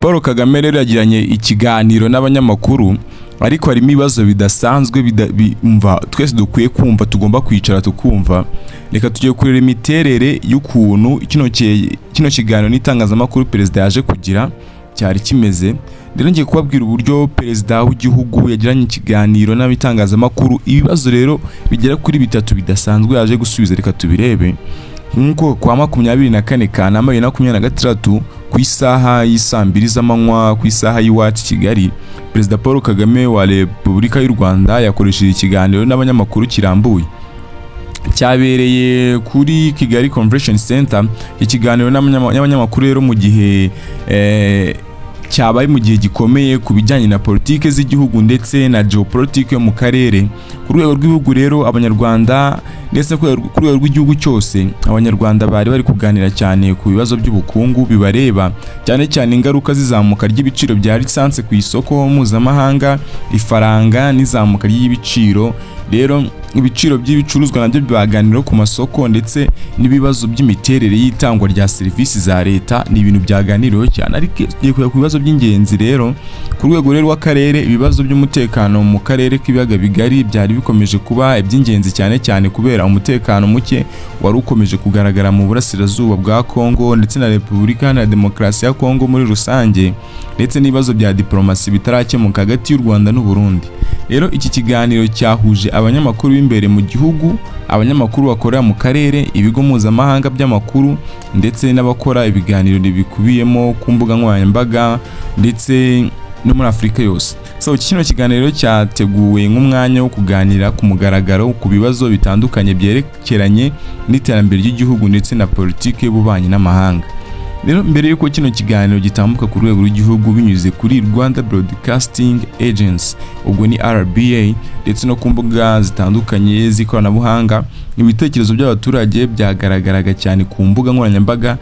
Paul Kagame rero yagiranye ikiganiro n'abanyamakuru, ariko harimo ibibazo bidasanzwe bimva twese dukwiye kumva, tugomba kwicara tukumva. Reka tugiye kurera imiterere y'ukuntu kino kiganiro n'itangazamakuru perezida yaje kugira cyari kimeze. Rero ngiye kubabwira uburyo perezida w'igihugu yagiranye ikiganiro n'abitangazamakuru, ibibazo rero bigera kuri 3 bidasanzwe yaje gusubiza. Reka tubirebe. Nkuko kwa 24 Kanama 2026 ku isaha y'isambiri z'amanywa ku isaha y'iwacu Kigali, Perezida Paul Kagame wa Repubulika y'u Rwanda yakoresheje ikiganiro n'abanyamakuru kirambuye. Cyabereye kuri Kigali Convention Center. Ikiganiro n'abanyamakuru rero mu gihe cyabaye mu gihe gikomeye ku bijyanye na politike z'igihugu ndetse na geopolitike mu karere. Ku rwego rw'ibihugu rero Abanyarwanda ndetse ku rwego rw'igihugu cyose, Abanyarwanda bari kuganira cyane ku bibazo by'ubukungu bibareba, cyane cyane ingaruka zizamuka ry'ibiciro bya lisansi ku isoko mpuzamahanga, ifaranga n'izamuka ry'ibiciro. Rero ibiciro by'ibicuruzwa nabyo bibaganira ku masoko, ndetse n'ibibazo by'imiterere y'itangwa rya serivisi za leta ni ibintu byaganiriweho cyane. Ariko tugiye ku bibazo by'ingenzi rero ku rwego rero w'akarere. Ibibazo by'umutekano mu karere k'ibiyaga bigari byari bikomeje kuba iby'ingenzi cyane kubera umutekano muke wari ukomeje kugaragara mu burasirazuba bwa Kongo ndetse na Repubulika na Demokarasi ya Kongo muri rusange, ndetse n'ibibazo bya diplomasi bitarakemuka hagati y'u Rwanda n'u Burundi. Rero iki kiganiro cyahuje abanyamakuru b'imbere mu gihugu, abanyamakuru bakorera mu karere, ibigo mpuzamahanga by'amakuru, ndetse n'abakora ibiganiro bikubiyemo ku mbuga nkoranyambaga ndetse no muri Afurika yose. Kino kiganiro cyateguwe nk'umwanya wo kuganira ku mugaragaro ku bibazo bitandukanye byerekeranye n'iterambere ry'igihugu ndetse na politike y'ububanyi n'amahanga. Rero mbere yuko kino kiganiro gitambuka ku rwego rw'igihugu binyuze kuri Rwanda Broadcasting Agency, ubwo ni RBA, ndetse no ku mbuga zitandukanye z'ikoranabuhanga, ibitekerezo by'abaturage byagaragaraga cyane ku mbuga nkoranyambaga,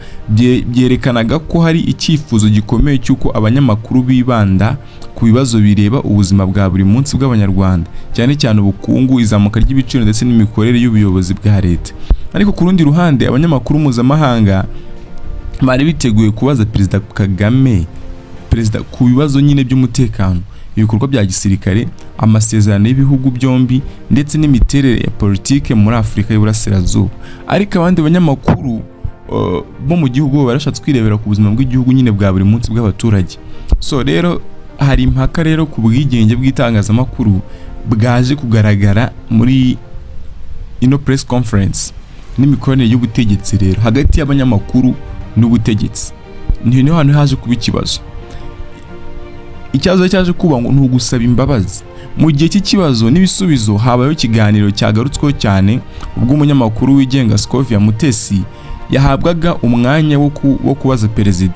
byerekanaga ko hari icyifuzo gikomeye cy'uko abanyamakuru bibanda ku bibazo bireba ubuzima bwa buri munsi bw'Abanyarwanda, cyane cyane ubukungu, izamuka ry'ibiciro ndetse n'imikorere y'ubuyobozi bwa leta. Ariko ku rundi ruhande, abanyamakuru mpuzamahanga bari biteguye kubaza Perezida Kagame ku bibazo nyine by'umutekano, ibikorwa bya gisirikare, amasezerano y'ibihugu byombi, ndetse n'imiterere ya politike muri Afurika y'Uburasirazuba. Ariko abandi banyamakuru bo mu gihugu barashatse kwirebera ku buzima bw'igihugu nyine bwa buri munsi bw'abaturage. Rero hari impaka rero ku bwigenge bw'itangazamakuru bwaje kugaragara muri ino press conference n'imikoranire y'ubutegetsi rero hagati y'abanyamakuru n'ubutegetsi. Niho hano haje kuba ikibazo. Ikibazo cyaje kuba ngo ntugusaba imbabazi. Mu gihe cy'ikibazo n'ibisubizo habayeho ikiganiro cyagarutsweho cyane, ubwo umunyamakuru wigenga Scovia Mutesi yahabwaga umwanya wo kubaza perezida.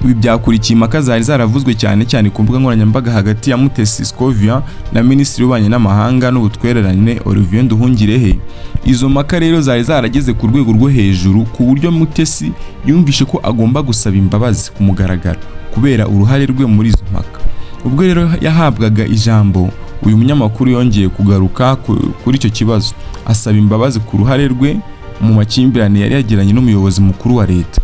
Ibi byakurikiye impaka zari zaravuzwe cyane ku mbuga nkoranyambaga hagati ya Mutesi Scovia na Minisitiri w'ububanyi n'amahanga n'ubutwererane Olivier Nduhungirehe. Izo mpaka rero zari zarageze ku rwego rwo hejuru, ku buryo Mutesi yumvishe ko agomba gusaba imbabazi ku mugaragaro kubera uruhare rwe muri izo mpaka. Ubwo rero yahabwaga ijambo, uyu munyamakuru yongeye kugaruka kuri icyo kibazo, asaba imbabazi ku ruhare rwe mu makimbirane yari yagiranye n'umuyobozi mukuru wa leta.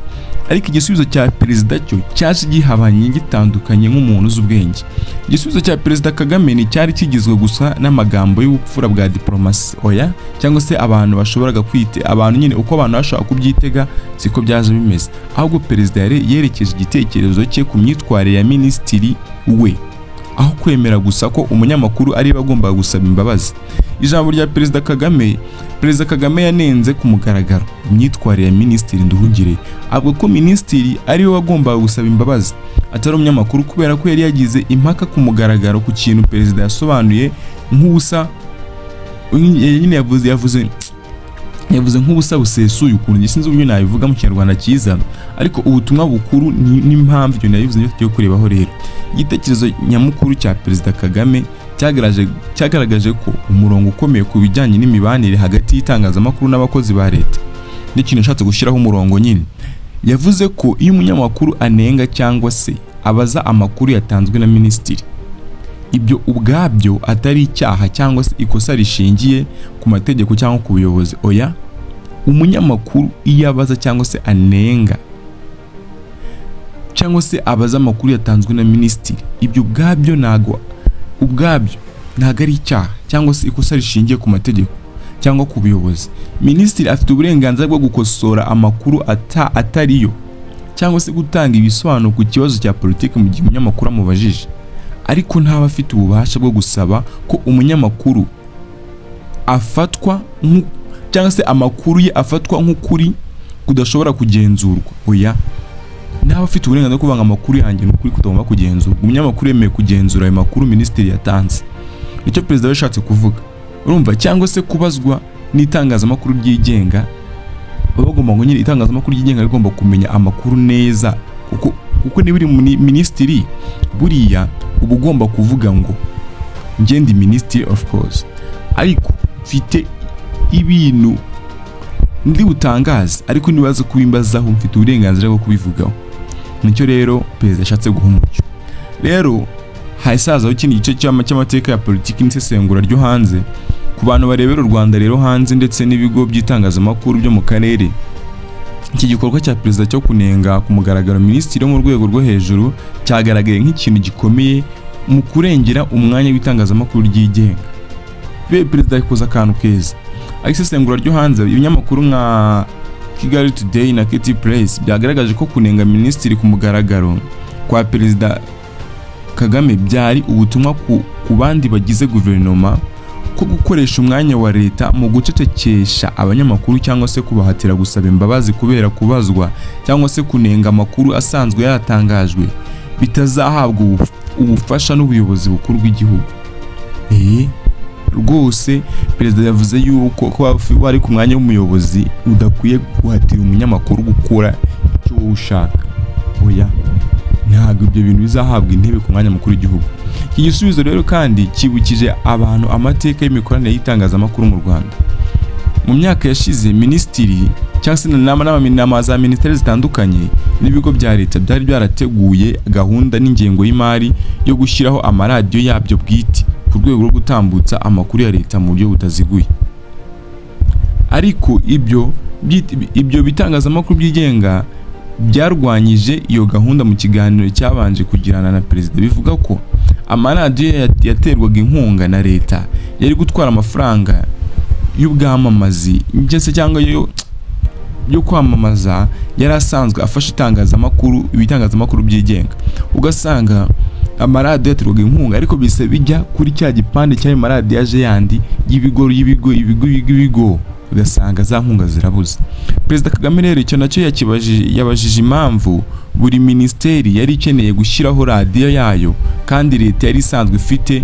Ariko igisubizo cya perezida cyo cyaje gihabanye gitandukanye nk'umuntu z'ubwenge. Igisubizo cya Perezida Kagame ni cyari kigizwe gusa n'amagambo y'ubupfura bwa diplomasi, oya, cyangwa se abantu bashoboraga kwite abantu nyine uko abantu bashaka kubyitega siko byaje bimeze. Ahubwo perezida yerekeje igitekerezo cye ku myitwarire ya Minisitiri we, aho kwemera gusa ko umunyamakuru ari bagomba gusaba imbabazi. Ijambo rya Perezida Kagame yanenze ku mugaragaro imyitwarire ya Minisitiri Nduhungirehe, avuga ko Minisitiri ari we wagomba gusaba imbabazi atari umunyamakuru, kubera ko yari yagize impaka ku mugaragaro ku kintu perezida yasobanuye nk'ubusa. Nyine yavuze nk'ubusa busesuye, ukuntu sinzi uburyo nabivuga mu Kinyarwanda cyiza, ariko ubutumwa bukuru n'impamvu ibyo nabivuze niyo tugiye kurebaho rero. Igitekerezo nyamukuru cya Perezida Kagame cyagaragaje ko umurongo ukomeye ku bijyanye n'imibanire hagati y'itangazamakuru n'abakozi ba leta n'ikintu ashatse gushyiraho umurongo nyine. Yavuze ko iyo umunyamakuru anenga cyangwa se abaza amakuru yatanzwe na Minisitiri, ibyo ubwabyo atari icyaha cyangwa se ikosa rishingiye ku mategeko cyangwa ku buyobozi, oya, umunyamakuru iyo abaza cyangwa se anenga cyangwa se abaza amakuru yatanzwe na minisitiri, ibyo ubwabyo ntago ari icyaha cyangwa se ikosa rishingiye ku mategeko cyangwa ku buyobozi. Minisitiri afite uburenganzira bwo gukosora amakuru atariyo cyangwa se gutanga ibisobanuro ku kibazo cya politiki mu gihe umunyamakuru amubajije, ariko ntaba afite ububasha bwo gusaba ko umunyamakuru afatwa cyangwa se amakuru ye afatwa nk'ukuri kudashobora kugenzurwa. Oya, ntaba afite uburenganzira bwo kuvuga amakuru yanjye n'ukuri kutagomba kugenzurwa. Umunyamakuru yemeye kugenzura ayo makuru minisitiri yatanze, icyo perezida yashatse kuvuga, urumva, cyangwa se kubazwa n'itangazamakuru ryigenga. Bagomba ngo nyine itangazamakuru ryigenga rigomba kumenya amakuru neza, kuko niba uri minisitiri buriya uba ugomba kuvuga ngo njye ndi Ministry of course, ariko mfite ibintu ndi butangaze, ariko nibaza kubimbazaho mfite uburenganzira bwo kubivugaho. Nicyo rero perezida yashatse guha umucyo. Rero hasazaho ikindi gice cy'amateka ya politiki n'isesengura ryo hanze ku bantu barebera u Rwanda rero hanze ndetse n'ibigo by'itangazamakuru byo mu karere. Iki gikorwa cya perezida cyo kunenga ku mugaragaro minisitiri wo mu rwego rwo hejuru cyagaragaye nk'ikintu gikomeye mu kurengera umwanya w'itangazamakuru ryigenga. Perezida yakoze akantu keza, isesengura ryo hanze, ibinyamakuru nka Kigali Today na Kiti Press byagaragaje ko kunenga minisitiri ku mugaragaro kwa perezida Kagame byari ubutumwa ku bandi bagize guverinoma ko gukoresha umwanya wa leta mu gucecekesha abanyamakuru cyangwa se kubahatira gusaba imbabazi kubera kubazwa cyangwa se kunenga amakuru asanzwe yatangajwe bitazahabwa ubufasha n'ubuyobozi bukuru bw'igihugu. Rwose perezida yavuze yuko ko wari ku mwanya w'umuyobozi udakwiye guhatira umunyamakuru gukora icyo wowe ushaka. Oya, ntabwo ibyo bintu bizahabwa intebe ku mwanya mukuru w'igihugu. Iki gisubizo rero kandi kibukije abantu amateka y'imikoranire y'itangazamakuru mu Rwanda. Mu myaka yashize minisitiri cyangwa se n'inama za minisiteri zitandukanye n'ibigo bya leta byari byarateguye gahunda n'ingengo y'imari yo gushyiraho amaradiyo yabyo bwite ku rwego rwo gutambutsa amakuru ya leta mu buryo butaziguye. Ariko ibyo bitangazamakuru byigenga byarwanyije iyo gahunda mu kiganiro cyabanje kugirana na perezida. Bivuga ko amaradiyo yaterwaga inkunga na leta yari gutwara amafaranga y'ubwamamazi ndetse cyangwa yo kwamamaza yari asanzwe afasha ibitangazamakuru byigenga. Ugasanga amaradiyo yaterwaga inkunga ariko bise bijya kuri cya gipande cy'ayo maradiyo yaje yandi y'ibigo, ugasanga za nkunga zirabuze. Perezida Kagame rero icyo nacyo yabajije impamvu buri minisiteri yari ikeneye gushyiraho radiyo yayo kandi leta yari isanzwe ifite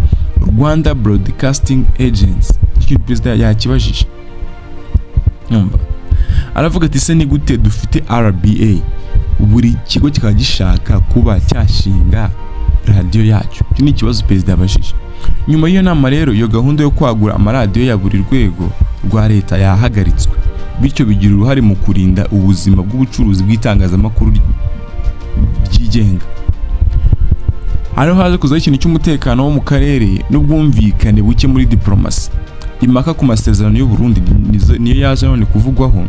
Rwanda Broadcasting Agency. Icyo perezida yakibajije. Aravuga ati se ni gute dufite RBA buri kigo kikaba gishaka kuba cyashinga radiyo yacyo? Iki ni ikibazo perezida yabajije. Nyuma y'iyo nama rero iyo gahunda yo kwagura amaradiyo ya buri rwego rwa leta yahagaritswe, bityo bigira uruhare mu kurinda ubuzima bw'ubucuruzi bw'itangazamakuru ryigenga. Hano haje kuzaho ikintu cy'umutekano wo mu karere n'ubwumvikane buke muri diplomasi. Impaka ku masezerano y'u Burundi niyo yaje none kuvugwaho,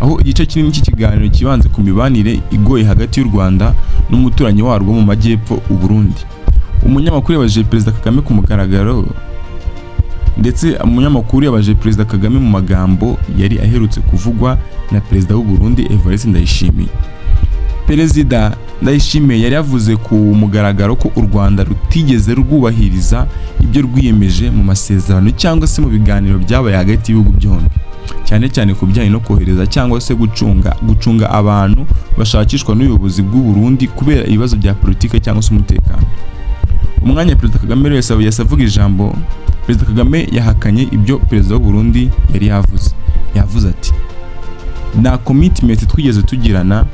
aho igice kinini cy'ikiganiro kibanze ku mibanire igoye hagati y'u Rwanda n'umuturanyi warwo mu majyepfo u Burundi. Umunyamakuru yabajije perezida Kagame ku mugaragaro, ndetse umunyamakuru yabajije perezida Kagame mu magambo yari aherutse kuvugwa na perezida w'u Burundi Evariste Ndayishimiye. Perezida Ndayishimiye yari yavuze ku mugaragaro ko u Rwanda rutigeze rwubahiriza ibyo rwiyemeje mu masezerano cyangwa se mu biganiro byabaye hagati y'ibihugu byombi, cyane cyane ku bijyanye no kohereza cyangwa se gucunga abantu bashakishwa n'ubuyobozi bw'u Burundi kubera ibibazo bya politike cyangwa se umutekano. Umwanya perezida Kagame rero yasavuga ijambo, perezida Kagame yahakanye ibyo perezida w'u Burundi yari yavuze ati nta commitment twigeze tugirana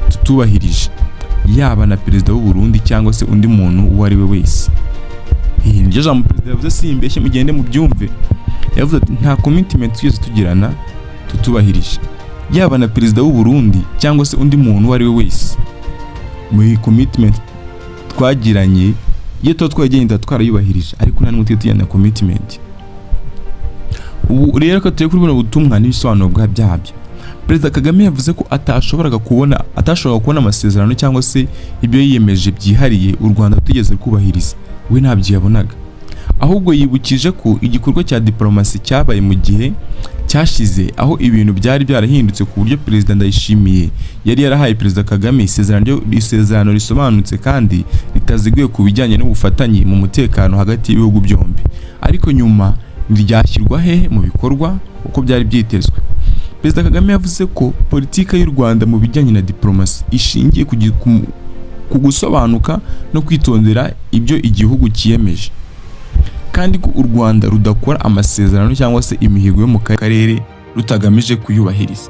tutubahirije, yaba na perezida w'u Burundi cyangwa se undi muntu uwo ari we wese. Niryo jambo perezida yavuze, simbeshye mugende mu byumve. Yavuze ati nta commitment twigeze tugirana tutubahirije, yaba na perezida w'u Burundi cyangwa se undi muntu uwo ari we wese. Muri commitment twagiranye iyo twagenda twarayubahirije, ariko nta n'umwe tujyana commitment. Ubu rero ko tuye kuri buno butumwa n'ibisobanuro byabyo. Perezida Kagame yavuze ko atashoboraga kubona amasezerano cyangwa se ibyo yiyemeje byihariye u Rwanda rutigeze kubahiriza, we ntabyo yabonaga. Ahubwo yibukije ko igikorwa cya diplomasi cyabaye mu gihe cyashize, aho ibintu byari byarahindutse ku buryo Perezida Ndayishimiye yari yarahaye Perezida Kagame isezerano risobanutse kandi ritaziguye ku bijyanye n'ubufatanye mu mutekano hagati y'ibihugu byombi, ariko nyuma ryashyirwa he mu bikorwa uko byari byitezwe. Perezida Kagame yavuze ko politika y'u Rwanda mu bijyanye na diplomasi ishingiye ku gusobanuka no kwitondera ibyo igihugu kiyemeje, kandi ko u Rwanda rudakora amasezerano cyangwa se imihigo yo mu karere rutagamije kuyubahiriza.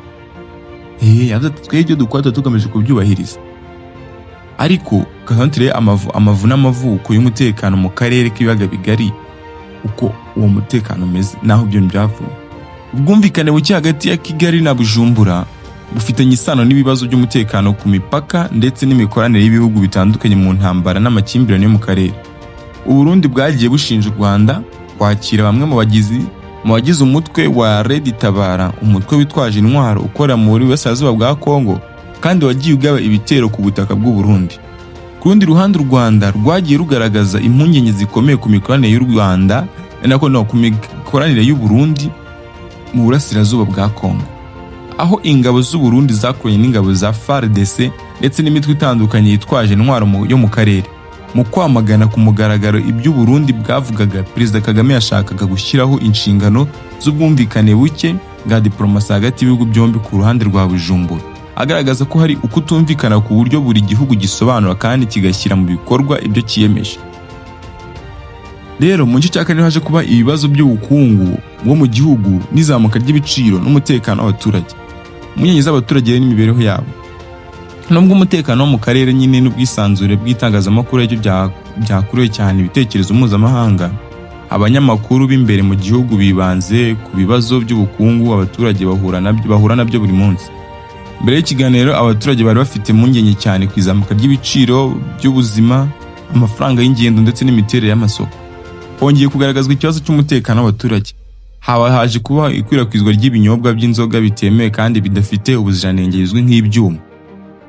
Yavuze ati twebwe ibyo dukora tugamije kubyubahiriza, ariko kasantere amavu n'amavuko y'umutekano mu karere k'ibiyaga bigari uko uwo mutekano umeze naho ibyo byavuye. Ubwumvikane buke hagati ya Kigali na Bujumbura bufitanye isano n'ibibazo by'umutekano ku mipaka ndetse n'imikoranire y'ibihugu bitandukanye mu ntambara n'amakimbirane yo mu karere. Uburundi bwagiye bushinja u Rwanda kwakira bamwe mu bagize umutwe wa Red Tabara, umutwe witwaje intwaro ukora muri Burasirazuba bwa Kongo kandi wagiye ugaba ibitero ku butaka bw'u Burundi. Ku rundi ruhande u Rwanda rwagiye rugaragaza impungenge zikomeye ku mikoranire y'u Rwanda ku mikoranire y'u Burundi mu Burasirazuba bwa Kongo, aho ingabo z'u Burundi zakoranye n'ingabo za FARDC ndetse n'imitwe itandukanye yitwaje intwaro yo mu karere. Mu kwamagana ku mugaragaro iby'u Burundi bwavugaga, Perezida Kagame yashakaga gushyiraho inshingano z'ubwumvikane buke bwa diplomasi hagati y'ibihugu byombi ku ruhande rwa Bujumbura, agaragaza ko hari ukutumvikana ku buryo buri gihugu gisobanura kandi kigashyira mu bikorwa ibyo kiyemeje. Rero mu gice cya kane haje kuba ibibazo by'ubukungu bwo mu gihugu n'izamuka ry'ibiciro n'umutekano w'abaturage, impungenge z'abaturage n'imibereho yabo. Nubwo umutekano wo mu karere nyine n'ubwisanzure bw'itangazamakuru aribyo byakuriwe cyane ibitekerezo mpuzamahanga, abanyamakuru b'imbere mu gihugu bibanze ku bibazo by'ubukungu abaturage bahura nabyo buri munsi. Mbere y'ikiganiro abaturage bari bafite impungenge cyane ku izamuka ry'ibiciro by'ubuzima, amafaranga y'ingendo ndetse n'imiterere y'amasoko. Hongeye kugaragazwa ikibazo cy'umutekano w'abaturage, haje kuba ikwirakwizwa ry'ibinyobwa by'inzoga bitemewe kandi bidafite ubuziranenge bizwi nk'ibyuma,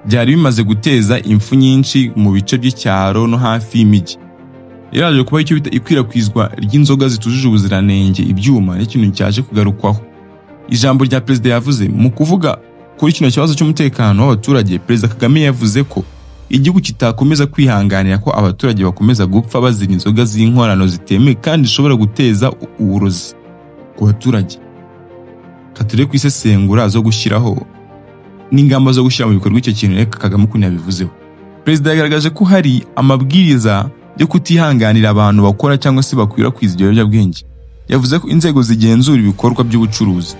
byari bimaze guteza impfu nyinshi mu bice by'icyaro no hafi y'imijyi. Rero haje kuba icyo bita ikwirakwizwa ry'inzoga zitujuje ubuziranenge, ibyuma, n'ikintu cyaje kugarukwaho. Ijambo rya Perezida yavuze mu kuvuga kuri kino kibazo cy'umutekano w'abaturage, Perezida Kagame yavuze ko igihugu kitakomeza kwihanganira ko abaturage bakomeza gupfa bazira inzoga z'inkorano zitemewe kandi zishobora guteza uburozi ku baturage. Kature ku isesengura zo gushyiraho n'ingamba zo gushyira mu bikorwa icyo kintu reka Kagame ukuntu yabivuzeho. Perezida yagaragaje ko hari amabwiriza yo kutihanganira abantu bakora cyangwa se bakwirakwiza ibyo biyobyabwenge. Yavuze ko inzego zigenzura ibikorwa by'ubucuruzi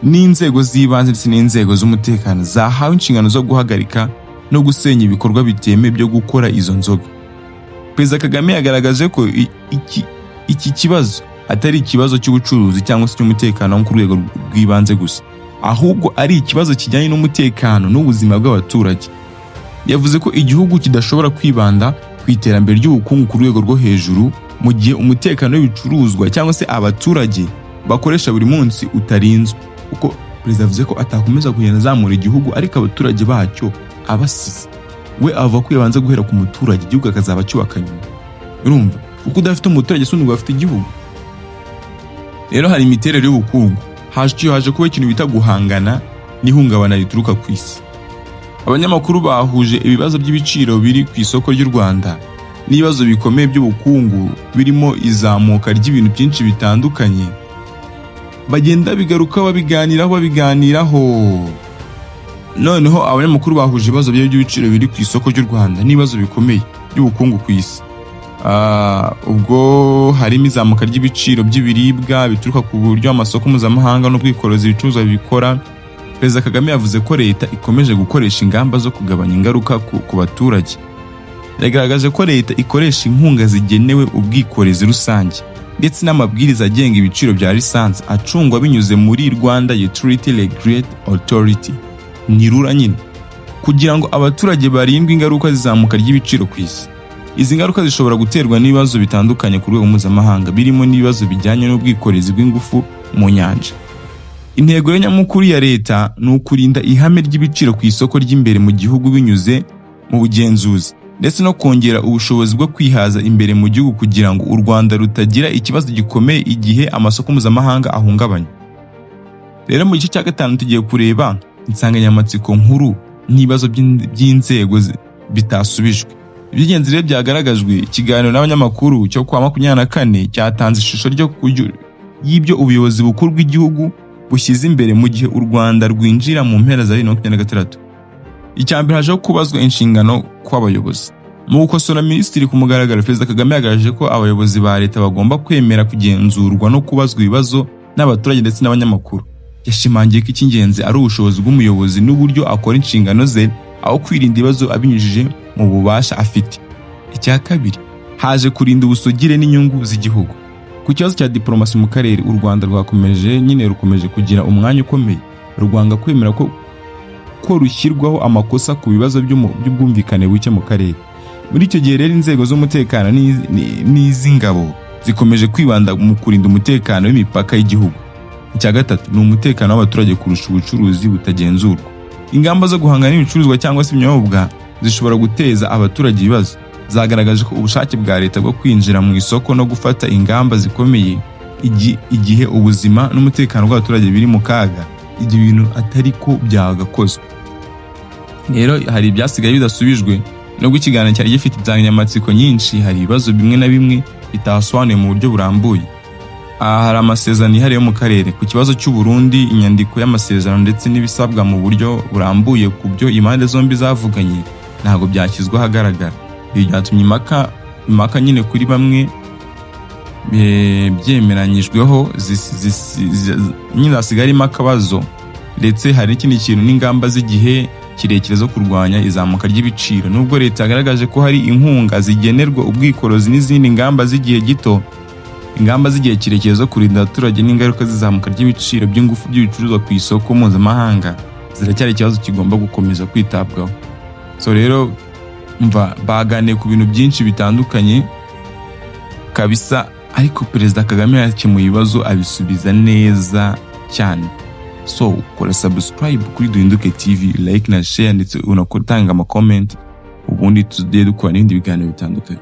n'inzego z'ibanze ndetse n'inzego z'umutekano zahawe inshingano zo guhagarika no gusenya ibikorwa bitemewe byo gukora izo nzoga. Perezida Kagame yagaragaje ko iki kibazo atari ikibazo cy'ubucuruzi cyangwa se cy'umutekano ku rwego rw'ibanze gusa, ahubwo ari ikibazo kijyanye n'umutekano n'ubuzima bw'abaturage. Yavuze ko igihugu kidashobora kwibanda ku iterambere ry'ubukungu ku rwego rwo hejuru mu gihe umutekano w'ibicuruzwa cyangwa se abaturage bakoresha buri munsi utarinzwe, kuko Perezida yavuze ko atakomeza kugenda azamura igihugu ariko abaturage bacyo abasize. We ava ko yabanza guhera ku muturage, igihugu akazaba cyubaka nyuma. Urumva uko udafite umuturage sundi afite igihugu. Rero hari imiterere y'ubukungu, haje kuba ikintu bita guhangana n'ihungabana rituruka ku isi. Abanyamakuru bahuje ibibazo by'ibiciro biri ku isoko ry'u Rwanda n'ibibazo bikomeye by'ubukungu birimo izamuka ry'ibintu byinshi bitandukanye, bagenda bigaruka babiganiraho. Noneho abanyamakuru bahuje ibibazo by'ibiciro biri ku isoko ry'u Rwanda n'ibibazo bikomeye by'ubukungu ku isi. Ubwo harimo izamuka ry'ibiciro by'ibiribwa bituruka ku buryo amasoko mpuzamahanga n'ubwikorezi ibicuruzwa bikora. Perezida Kagame yavuze ko leta ikomeje gukoresha ingamba zo kugabanya ingaruka ku baturage. Yagaragaje ko leta ikoresha inkunga zigenewe ubwikorezi rusange ndetse n'amabwiriza agenga ibiciro bya lisansi acungwa binyuze muri Rwanda Utility Regulatory Authority (RURA) nyine, kugira ngo abaturage barindwe ingaruka zizamuka ry'ibiciro ku isi. Izi ngaruka zishobora guterwa n'ibibazo bitandukanye ku rwego mpuzamahanga, birimo n'ibibazo bijyanye n'ubwikorezi bw'ingufu mu nyanja. Intego y'anyamukuru ya leta ni ukurinda ihame ry'ibiciro ku isoko ry'imbere mu gihugu binyuze mu bugenzuzi ndetse no kongera ubushobozi bwo kwihaza imbere mu gihugu kugira ngo u Rwanda rutagira ikibazo gikomeye igihe amasoko mpuzamahanga ahungabanye. Rero mu gice cya 5 tugiye kureba insanganyamatsiko nkuru n'ibibazo by'inzego bitasubijwe. Iby'ingenzi rero byagaragajwe ikiganiro n'abanyamakuru cyo kwa 24 cyatanze ishusho y'ibyo ubuyobozi bukuru bw'igihugu bushyize imbere mu gihe u Rwanda rwinjira mu mpera za 2026. Icyambere haje kubazwa inshingano kw'abayobozi. Mu gukosora Minisitiri ku mugaragaro, Perezida Kagame yagaragaje ko abayobozi ba leta bagomba kwemera kugenzurwa no kubazwa ibibazo n'abaturage ndetse n'abanyamakuru. Yashimangiye ko icy'ingenzi ari ubushobozi bw'umuyobozi n'uburyo akora inshingano ze aho kwirinda ibibazo abinyujije mu bubasha afite. Icya kabiri haje kurinda ubusugire n'inyungu z'igihugu. Ku kibazo cya diplomasi mu karere, u Rwanda rukomeje kugira umwanya ukomeye. Rwanga kwemera ko rushyirwaho amakosa ku bibazo by'ubwumvikane buke mu karere. Muri icyo gihe rero inzego z'umutekano n'iz'ingabo zikomeje kwibanda mu kurinda umutekano w'imipaka y'igihugu. Icya gatatu ni umutekano w'abaturage kurusha ubucuruzi butagenzurwa. Ingamba zo guhangana n'ibicuruzwa cyangwa se ibinyobwa zishobora guteza abaturage ibibazo. Zagaragaje ko ubushake bwa leta bwo kwinjira mu isoko no gufata ingamba zikomeye igihe ubuzima n'umutekano w'abaturage biri mu kaga, ibyo bintu atari ko byagakozwe. Rero hari ibyasigaye bidasubijwe, nubwo ikiganiro cyari gifite insanganyamatsiko nyinshi, hari ibibazo bimwe na bimwe bitasobanuye mu buryo burambuye. Hari amasezerano yihariye mu karere. Ku kibazo cy'u Burundi, inyandiko y'amasezerano ndetse n'ibisabwa mu buryo burambuye ku byo impande zombi zavuganye ntabwo byashyizwe ahagaragara. Ibi byatumye impaka nyine kuri bamwe byemeranyijweho nyine hasigarimo akabazo, ndetse hari n'ikindi kintu n'ingamba z'igihe kirekire zo kurwanya izamuka ry'ibiciro. Nubwo leta yagaragaje ko hari inkunga zigenerwa ubwikorozi n'izindi ngamba z'igihe gito, ingamba z'igihe kirekire zo kurinda abaturage n'ingaruka z'izamuka ry'ibiciro by'ingufu by'ibicuruzwa ku isoko mpuzamahanga ziracyari ikibazo kigomba gukomeza kwitabwaho. So rero baganiye ku bintu byinshi bitandukanye kabisa, ariko Perezida Kagame yakemuye ibibazo abisubiza neza cyane. So kora subscribe kuri Duhinduke TV, like na share ndetse unakotanga ama comment, ubundi tuzajye dukora n'ibindi biganiro bitandukanye.